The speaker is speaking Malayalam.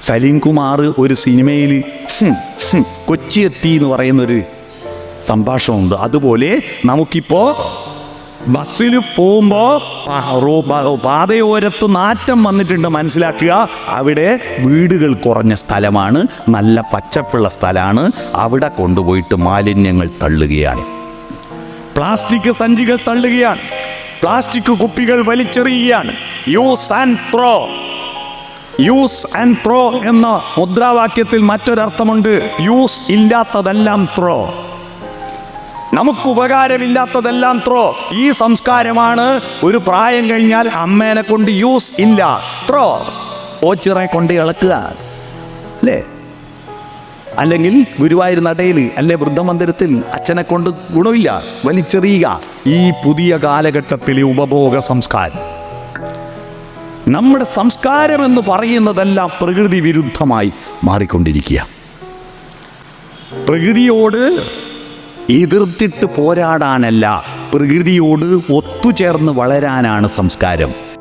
സലീം കുമാർ ഒരു സിനിമയിൽ കൊച്ചിയെത്തി എന്ന് പറയുന്നൊരു സംഭാഷണമുണ്ട്. അതുപോലെ നമുക്കിപ്പോൾ ബസ്സിൽ പോകുമ്പോൾ പാതയോരത്ത് നാറ്റം വന്നിട്ടുണ്ട്, മനസ്സിലാക്കുക. അവിടെ വീടുകൾ കുറഞ്ഞ സ്ഥലമാണ്, നല്ല പച്ചപ്പുള്ള സ്ഥലമാണ്. അവിടെ കൊണ്ടുപോയിട്ട് മാലിന്യങ്ങൾ തള്ളുകയാണ്, പ്ലാസ്റ്റിക് സഞ്ചികൾ തള്ളുകയാണ്, പ്ലാസ്റ്റിക് കുപ്പികൾ വലിച്ചെറിയുകയാണ്. Use and throw, use and throw എന്ന മുദ്രാവാക്യത്തിൽ മറ്റൊരർത്ഥമുണ്ട്. യൂസ് ഇല്ലാത്തതെല്ലാം ത്രോ, നമുക്ക് ഉപകാരമില്ലാത്തതെല്ലാം ത്രോ. ഈ സംസ്കാരമാണ് ഒരു പ്രായം കഴിഞ്ഞാൽ അമ്മേനെ കൊണ്ട് യൂസ് ഇല്ല, ത്രോ, ഓച്ചിറെ കൊണ്ട് ഇളക്കുക അല്ലേ, അല്ലെങ്കിൽ ഗുരുവായൂർ നടയിൽ അല്ലെ വൃദ്ധമന്ദിരത്തിൽ അച്ഛനെ കൊണ്ട് ഗുണമില്ല, വലിച്ചെറിയുക. ഈ പുതിയ കാലഘട്ടത്തിലെ ഉപഭോഗ സംസ്കാരം, നമ്മുടെ സംസ്കാരം എന്ന് പറയുന്നതെല്ലാം പ്രകൃതി വിരുദ്ധമായി മാറിക്കൊണ്ടിരിക്കുക. പ്രകൃതിയോട് എതിർത്തിട്ട് പോരാടാനല്ല, പ്രകൃതിയോട് ഒത്തുചേർന്ന് വളരാനാണ് സംസ്കാരം.